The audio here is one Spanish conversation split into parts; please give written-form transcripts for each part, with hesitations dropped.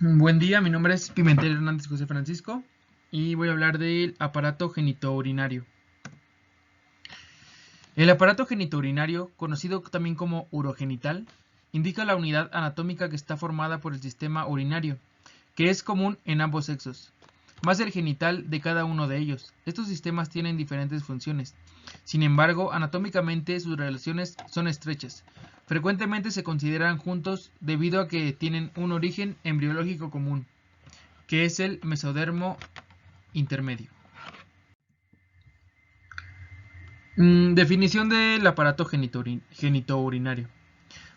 Buen día, mi nombre es Pimentel Hernández José Francisco y voy a hablar del aparato genitourinario. El aparato genitourinario, conocido también como urogenital, indica la unidad anatómica que está formada por el sistema urinario, que es común en ambos sexos, más el genital de cada uno de ellos. Estos sistemas tienen diferentes funciones. Sin embargo, anatómicamente sus relaciones son estrechas. Frecuentemente se consideran juntos debido a que tienen un origen embriológico común, que es el mesodermo intermedio. Definición del aparato genitourinario.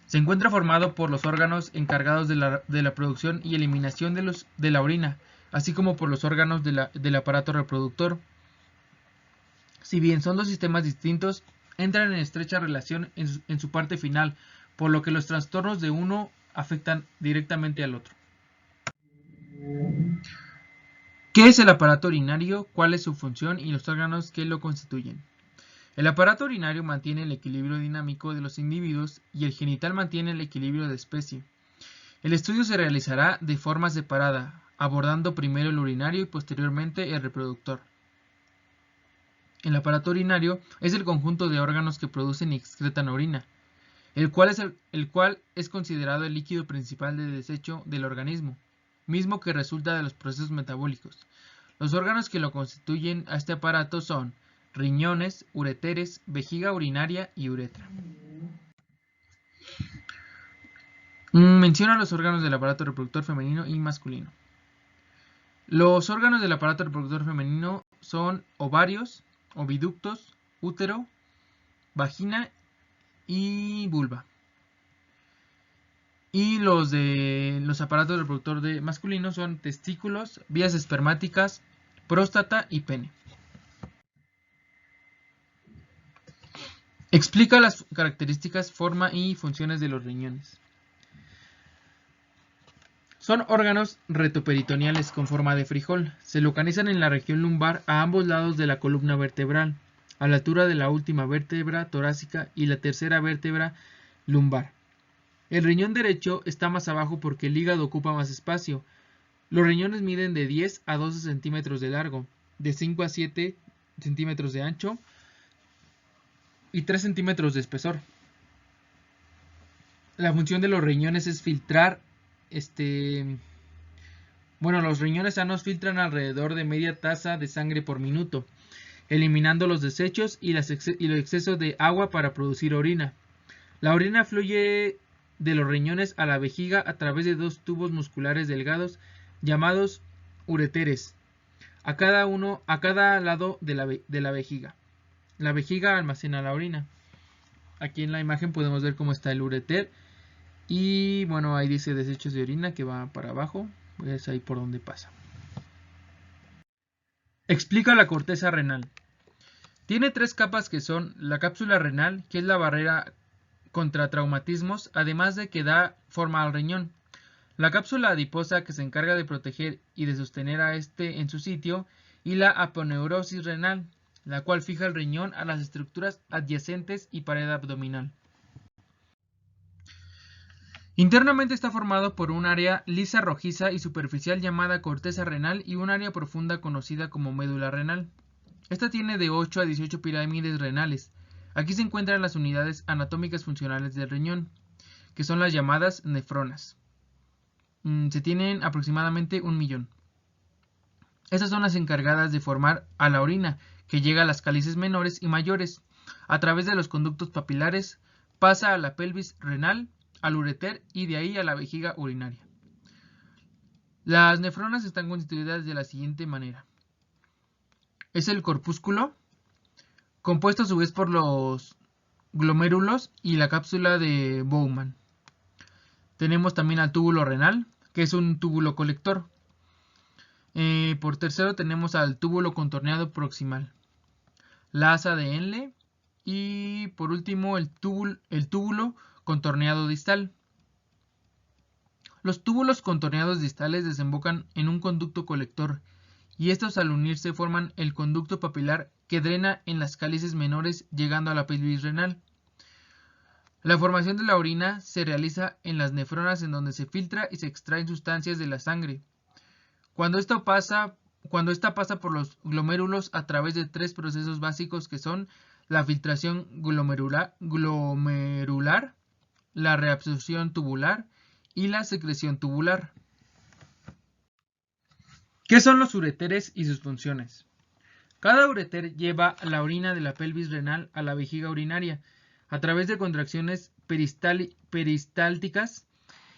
Se encuentra formado por los órganos encargados de la producción y eliminación de la orina, así como por los órganos del aparato reproductor. Si bien son dos sistemas distintos, entran en estrecha relación en su parte final, por lo que los trastornos de uno afectan directamente al otro. ¿Qué es el aparato urinario? ¿Cuál es su función y los órganos que lo constituyen? El aparato urinario mantiene el equilibrio dinámico de los individuos y el genital mantiene el equilibrio de especie. El estudio se realizará de forma separada, abordando primero el urinario y posteriormente el reproductor. El aparato urinario es el conjunto de órganos que producen y excretan orina, el cual es considerado el líquido principal de desecho del organismo, mismo que resulta de los procesos metabólicos. Los órganos que lo constituyen a este aparato son riñones, ureteres, vejiga urinaria y uretra. Menciona los órganos del aparato reproductor femenino y masculino. Los órganos del aparato reproductor femenino son ovarios, oviductos, útero, vagina y vulva. Y los de los aparatos reproductor masculinos son testículos, vías espermáticas, próstata y pene. Explica las características, forma y funciones de los riñones. Son órganos retoperitoneales con forma de frijol. Se localizan en la región lumbar a ambos lados de la columna vertebral, a la altura de la última vértebra torácica y la tercera vértebra lumbar. El riñón derecho está más abajo porque el hígado ocupa más espacio. Los riñones miden de 10 a 12 centímetros de largo, de 5 a 7 centímetros de ancho y 3 centímetros de espesor. La función de los riñones es filtrar los riñones sanos filtran alrededor de media taza de sangre por minuto, eliminando los desechos y el exceso de agua para producir orina. La orina fluye de los riñones a la vejiga a través de dos tubos musculares delgados llamados ureteres, a cada lado de la vejiga. La vejiga almacena la orina. Aquí en la imagen podemos ver cómo está el ureter. Y bueno, ahí dice desechos de orina que va para abajo. Es ahí por donde pasa. Explica la corteza renal. Tiene tres capas que son la cápsula renal, que es la barrera contra traumatismos, además de que da forma al riñón. La cápsula adiposa, que se encarga de proteger y de sostener a este en su sitio, y la aponeurosis renal, la cual fija el riñón a las estructuras adyacentes y pared abdominal. Internamente está formado por un área lisa rojiza y superficial llamada corteza renal y un área profunda conocida como médula renal. Esta tiene de 8 a 18 pirámides renales. Aquí se encuentran las unidades anatómicas funcionales del riñón, que son las llamadas nefronas. Se tienen aproximadamente 1 millón. Estas son las encargadas de formar a la orina, que llega a las cálices menores y mayores. A través de los conductos papilares pasa a la pelvis renal, al ureter y de ahí a la vejiga urinaria. Las nefronas están constituidas de la siguiente manera. Es el corpúsculo, compuesto a su vez por los glomérulos y la cápsula de Bowman. Tenemos también al túbulo renal, que es un túbulo colector. Por tercero tenemos al túbulo contorneado proximal, la asa de Henle y por último el túbulo contorneado distal. Los túbulos contorneados distales desembocan en un conducto colector y estos al unirse forman el conducto papilar que drena en las cálices menores llegando a la pelvis renal. La formación de la orina se realiza en las nefronas, en donde se filtra y se extraen sustancias de la sangre. Cuando esta pasa por los glomérulos a través de tres procesos básicos, que son la filtración glomerular, la reabsorción tubular y la secreción tubular. ¿Qué son los uréteres y sus funciones? Cada uréter lleva la orina de la pelvis renal a la vejiga urinaria a través de contracciones peristálticas.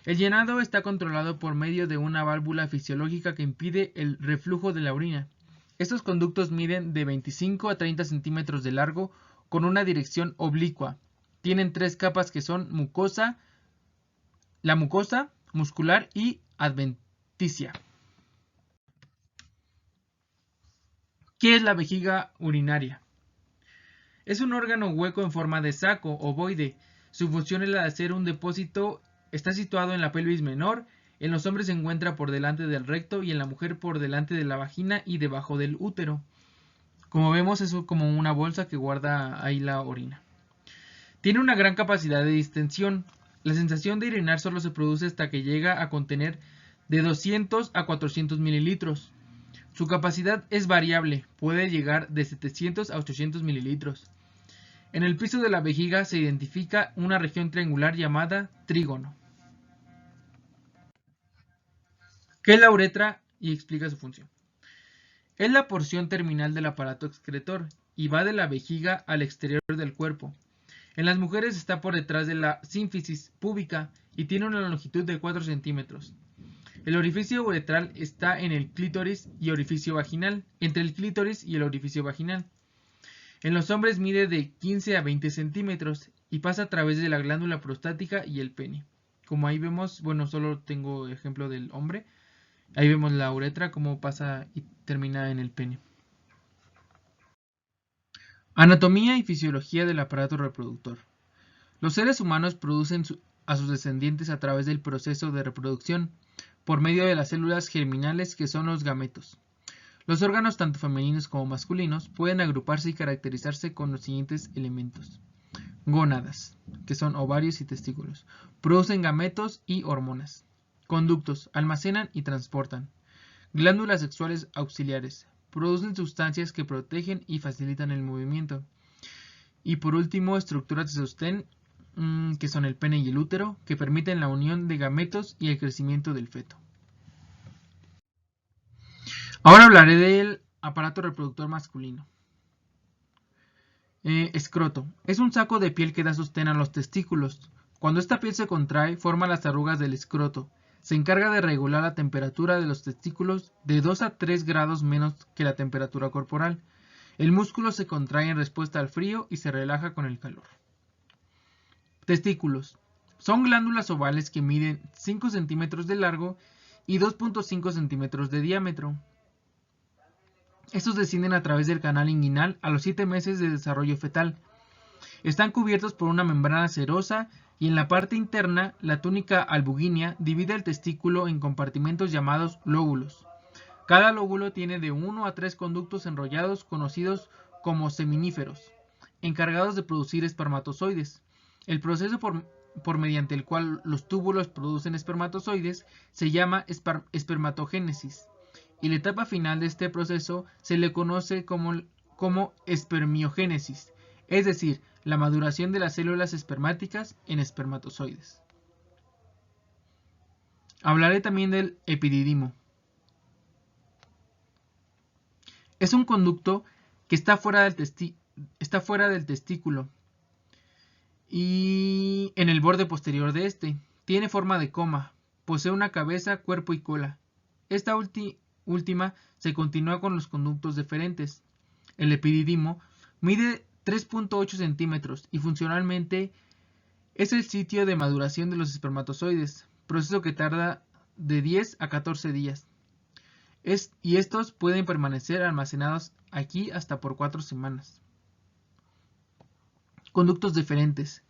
El llenado está controlado por medio de una válvula fisiológica que impide el reflujo de la orina. Estos conductos miden de 25 a 30 centímetros de largo con una dirección oblicua. Tienen tres capas, que son la mucosa, muscular y adventicia. ¿Qué es la vejiga urinaria? Es un órgano hueco en forma de saco ovoide. Su función es la de ser un depósito. Está situado en la pelvis menor. En los hombres se encuentra por delante del recto y en la mujer por delante de la vagina y debajo del útero. Como vemos, es como una bolsa que guarda ahí la orina. Tiene una gran capacidad de distensión. La sensación de orinar solo se produce hasta que llega a contener de 200 a 400 mililitros. Su capacidad es variable, puede llegar de 700 a 800 mililitros. En el piso de la vejiga se identifica una región triangular llamada trígono. ¿Qué es la uretra? Y explica su función. Es la porción terminal del aparato excretor y va de la vejiga al exterior del cuerpo. En las mujeres está por detrás de la sínfisis púbica y tiene una longitud de 4 centímetros. El orificio uretral está en el clítoris y orificio vaginal, entre el clítoris y el orificio vaginal. En los hombres mide de 15 a 20 centímetros y pasa a través de la glándula prostática y el pene. Como ahí vemos, bueno, solo tengo ejemplo del hombre. Ahí vemos la uretra, cómo pasa y termina en el pene. Anatomía y fisiología del aparato reproductor. Los seres humanos producen a sus descendientes a través del proceso de reproducción, por medio de las células germinales, que son los gametos. Los órganos, tanto femeninos como masculinos, pueden agruparse y caracterizarse con los siguientes elementos. Gónadas, que son ovarios y testículos, producen gametos y hormonas. Conductos, almacenan y transportan. Glándulas sexuales auxiliares, producen sustancias que protegen y facilitan el movimiento. Y por último, estructuras de sostén, que son el pene y el útero, que permiten la unión de gametos y el crecimiento del feto. Ahora hablaré del aparato reproductor masculino. Escroto. Es un saco de piel que da sostén a los testículos. Cuando esta piel se contrae, forma las arrugas del escroto. Se encarga de regular la temperatura de los testículos de 2 a 3 grados menos que la temperatura corporal. El músculo se contrae en respuesta al frío y se relaja con el calor. Testículos. Son glándulas ovales que miden 5 centímetros de largo y 2.5 centímetros de diámetro. Estos descienden a través del canal inguinal a los 7 meses de desarrollo fetal. Están cubiertos por una membrana serosa y en la parte interna, la túnica albugínea divide el testículo en compartimentos llamados lóbulos. Cada lóbulo tiene de 1 a 3 conductos enrollados conocidos como seminíferos, encargados de producir espermatozoides. El proceso por mediante el cual los túbulos producen espermatozoides se llama espermatogénesis, y la etapa final de este proceso se le conoce como espermiogénesis, es decir, la maduración de las células espermáticas en espermatozoides. Hablaré también del epididimo. Es un conducto que está fuera del testículo y en el borde posterior de este. Tiene forma de coma, posee una cabeza, cuerpo y cola. Esta última se continúa con los conductos deferentes. El epididimo mide 3.8 centímetros y funcionalmente es el sitio de maduración de los espermatozoides, proceso que tarda de 10 a 14 días. Y estos pueden permanecer almacenados aquí hasta por 4 semanas. Conductos deferentes.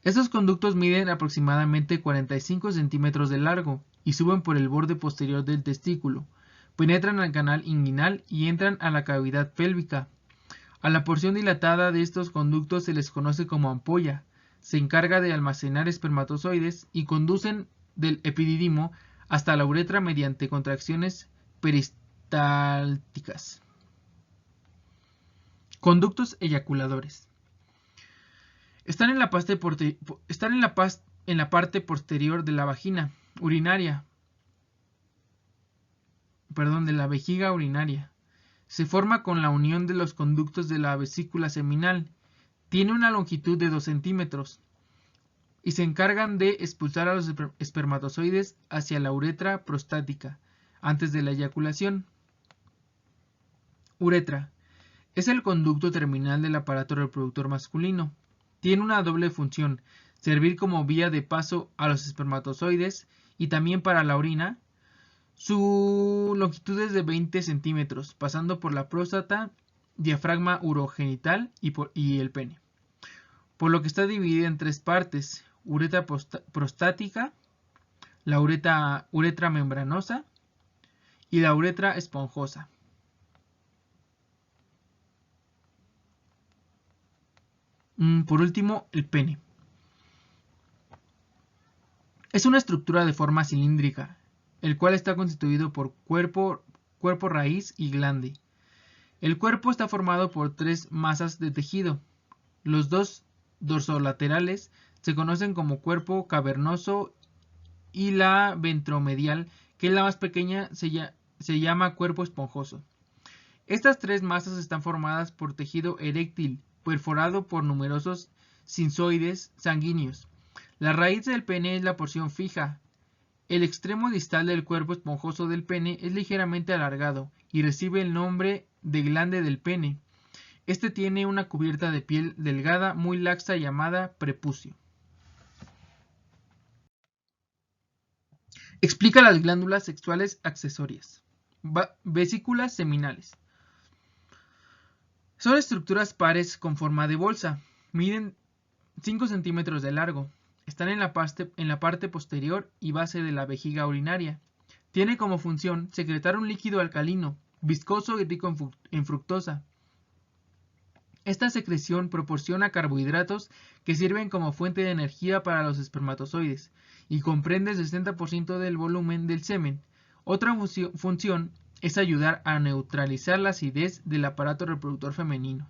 Estos conductos miden aproximadamente 45 centímetros de largo y suben por el borde posterior del testículo, penetran al canal inguinal y entran a la cavidad pélvica. A la porción dilatada de estos conductos se les conoce como ampolla. se encarga de almacenar espermatozoides y conducen del epididimo hasta la uretra mediante contracciones peristálticas. Conductos eyaculadores. Están en la parte posterior de la vagina urinaria, de la vejiga urinaria. Se forma con la unión de los conductos de la vesícula seminal. Tiene una longitud de 2 centímetros y se encargan de expulsar a los espermatozoides hacia la uretra prostática antes de la eyaculación. Uretra. Es el conducto terminal del aparato reproductor masculino. Tiene una doble función: servir como vía de paso a los espermatozoides y también para la orina. Su longitud es de 20 centímetros, pasando por la próstata, diafragma urogenital y el pene. Por lo que está dividida en 3 partes: uretra prostática, la uretra membranosa y la uretra esponjosa. Por último, el pene. Es una estructura de forma cilíndrica, el cual está constituido por cuerpo raíz y glande. El cuerpo está formado por 3 masas de tejido. Los 2 dorsolaterales se conocen como cuerpo cavernoso y la ventromedial, que es la más pequeña, se llama cuerpo esponjoso. Estas 3 masas están formadas por tejido eréctil, perforado por numerosos sinusoides sanguíneos. La raíz del pene es la porción fija. El extremo distal del cuerpo esponjoso del pene es ligeramente alargado y recibe el nombre de glande del pene. Este tiene una cubierta de piel delgada muy laxa llamada prepucio. Explica las glándulas sexuales accesorias. Vesículas seminales. Son estructuras pares con forma de bolsa. Miden 5 centímetros de largo. Están en la parte posterior y base de la vejiga urinaria. Tiene como función secretar un líquido alcalino, viscoso y rico en fructosa. Esta secreción proporciona carbohidratos que sirven como fuente de energía para los espermatozoides y comprende el 60% del volumen del semen. Otra función es ayudar a neutralizar la acidez del aparato reproductor femenino.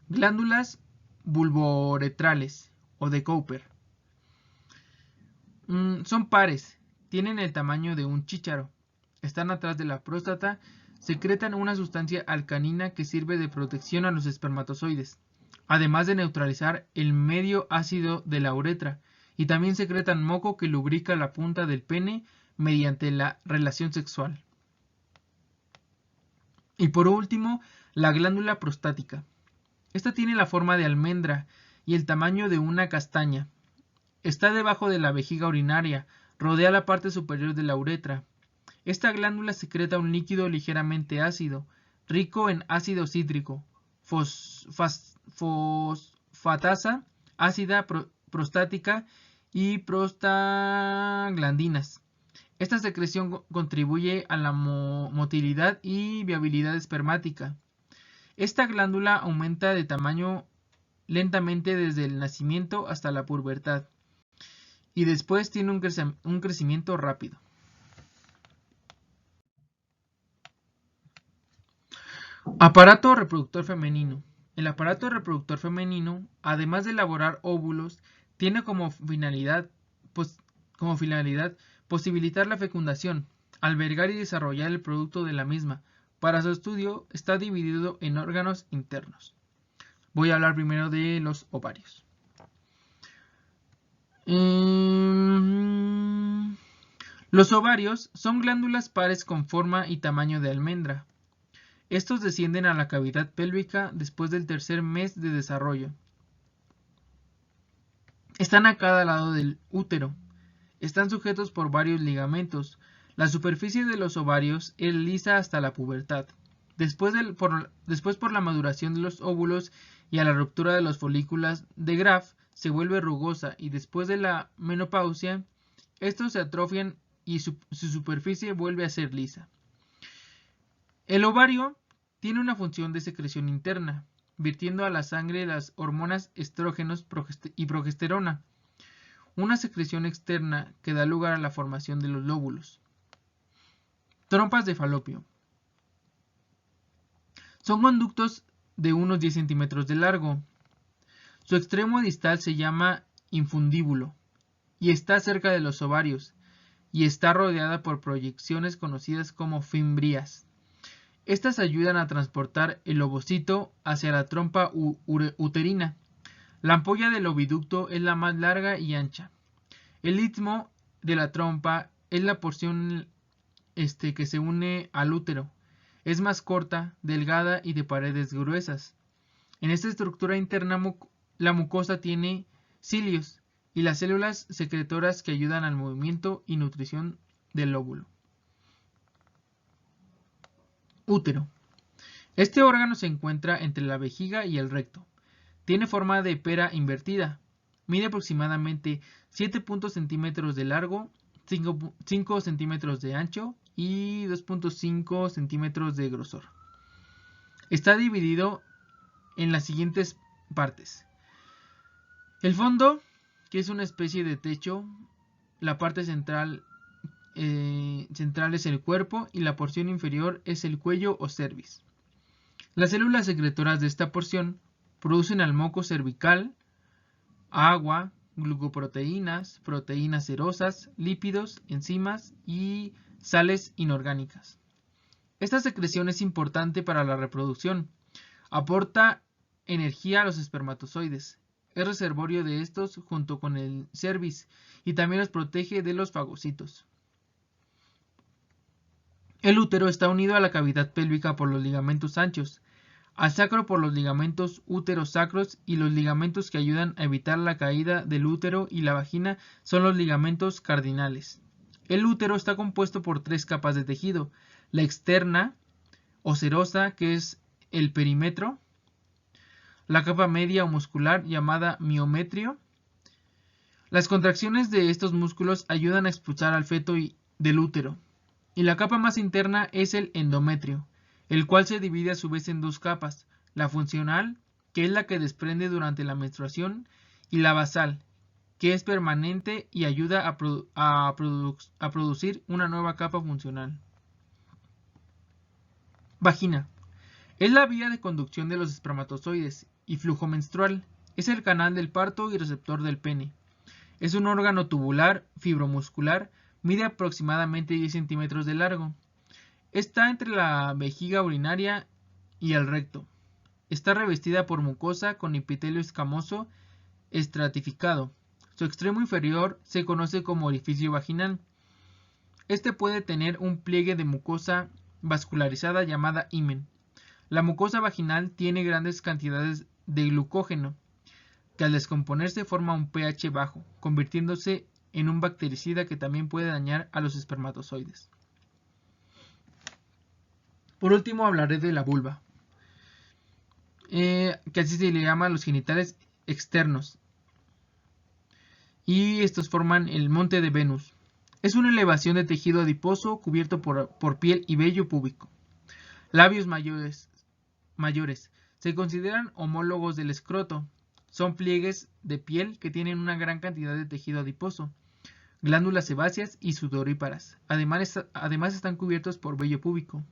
Glándulas vulvoretrales o de Cooper. Son pares, tienen el tamaño de un chícharo. Están atrás de la próstata, secretan una sustancia alcalina que sirve de protección a los espermatozoides, además de neutralizar el medio ácido de la uretra, y también secretan moco que lubrica la punta del pene mediante la relación sexual. Y por último, la glándula prostática. Esta tiene la forma de almendra y el tamaño de una castaña. Está debajo de la vejiga urinaria, rodea la parte superior de la uretra. Esta glándula secreta un líquido ligeramente ácido, rico en ácido cítrico, fosfatasa ácida prostática y prostaglandinas. Esta secreción contribuye a la motilidad y viabilidad espermática. Esta glándula aumenta de tamaño lentamente desde el nacimiento hasta la pubertad y después tiene un crecimiento rápido. Aparato reproductor femenino. El aparato reproductor femenino, además de elaborar óvulos, tiene como finalidad posibilitar la fecundación, albergar y desarrollar el producto de la misma. Para su estudio está dividido en órganos internos. Voy a hablar primero de los ovarios. Los ovarios son glándulas pares con forma y tamaño de almendra. Estos descienden a la cavidad pélvica después del 3er mes de desarrollo. Están a cada lado del útero. Están sujetos por varios ligamentos. La superficie de los ovarios es lisa hasta la pubertad. Después por la maduración de los óvulos y a la ruptura de los folículos de Graf se vuelve rugosa, y después de la menopausia estos se atrofian y su superficie vuelve a ser lisa. El ovario tiene una función de secreción interna. virtiendo a la sangre las hormonas estrógenos y progesterona, una secreción externa que da lugar a la formación de los lóbulos. Trompas de falopio. Son conductos de unos 10 centímetros de largo. Su extremo distal se llama infundíbulo y está cerca de los ovarios y está rodeada por proyecciones conocidas como fimbrias. Estas ayudan a transportar el ovocito hacia la trompa uterina. La ampolla del oviducto es la más larga y ancha. El istmo de la trompa es la porción que se une al útero. Es más corta, delgada y de paredes gruesas. En esta estructura interna la mucosa tiene cilios y las células secretoras que ayudan al movimiento y nutrición del óvulo. Útero. Este órgano se encuentra entre la vejiga y el recto. Tiene forma de pera invertida. Mide aproximadamente 7 centímetros de largo, 5 centímetros de ancho y 2.5 centímetros de grosor. Está dividido en las siguientes partes. El fondo, que es una especie de techo, la parte central es el cuerpo y la porción inferior es el cuello o cervix. Las células secretoras de esta porción producen al moco cervical agua, glucoproteínas, proteínas serosas, lípidos, enzimas y sales inorgánicas. Esta secreción es importante para la reproducción. Aporta energía a los espermatozoides. Es reservorio de estos junto con el cervix y también los protege de los fagocitos. El útero está unido a la cavidad pélvica por los ligamentos anchos, al sacro por los ligamentos útero-sacros y los ligamentos que ayudan a evitar la caída del útero y la vagina son los ligamentos cardinales. El útero está compuesto por 3 capas de tejido: la externa o serosa, que es el perímetro, la capa media o muscular llamada miometrio. Las contracciones de estos músculos ayudan a expulsar al feto del útero. Y la capa más interna es el endometrio, el cual se divide a su vez en 2 capas: la funcional, que es la que desprende durante la menstruación, y la basal, que es permanente y ayuda a producir una nueva capa funcional. Vagina. Es la vía de conducción de los espermatozoides y flujo menstrual. Es el canal del parto y receptor del pene. Es un órgano tubular, fibromuscular, mide aproximadamente 10 centímetros de largo. Está entre la vejiga urinaria y el recto. Está revestida por mucosa con epitelio escamoso estratificado. Su extremo inferior se conoce como orificio vaginal. Este puede tener un pliegue de mucosa vascularizada llamada himen. La mucosa vaginal tiene grandes cantidades de glucógeno, que al descomponerse forma un pH bajo, convirtiéndose en un bactericida que también puede dañar a los espermatozoides. Por último hablaré de la vulva, que así se le llama a los genitales externos. Y estos forman el monte de Venus. Es una elevación de tejido adiposo cubierto por piel y vello púbico. Labios mayores. Se consideran homólogos del escroto. Son pliegues de piel que tienen una gran cantidad de tejido adiposo, glándulas sebáceas y sudoríparas. Además están cubiertos por vello púbico.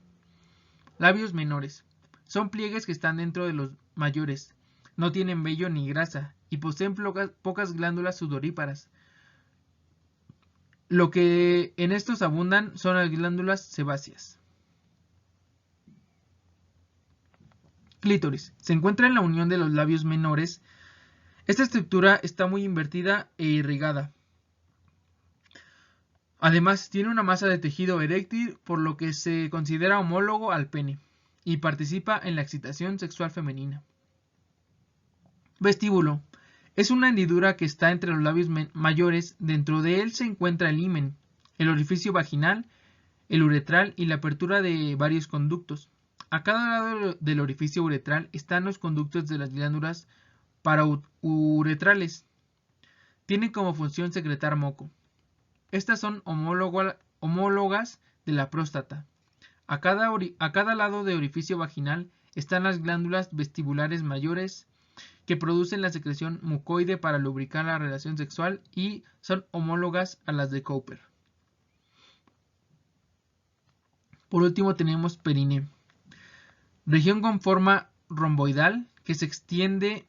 Labios menores. Son pliegues que están dentro de los mayores. No tienen vello ni grasa y poseen pocas glándulas sudoríparas. Lo que en estos abundan son las glándulas sebáceas. Clítoris. Se encuentra en la unión de los labios menores. Esta estructura está muy invertida e irrigada. Además, tiene una masa de tejido eréctil, por lo que se considera homólogo al pene, y participa en la excitación sexual femenina. Vestíbulo. Es una hendidura que está entre los labios mayores. Dentro de él se encuentra el himen, el orificio vaginal, el uretral y la apertura de varios conductos. A cada lado del orificio uretral están los conductos de las glándulas parauretrales. Tienen como función secretar moco. Estas son homólogas de la próstata. A cada lado del orificio vaginal están las glándulas vestibulares mayores, que producen la secreción mucoide para lubricar la relación sexual y son homólogas a las de Cooper. Por último tenemos perineo, región con forma romboidal que se extiende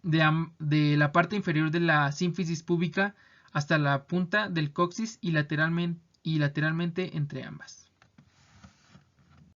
de la parte inferior de la sínfisis púbica hasta la punta del coxis y lateralmente entre ambas.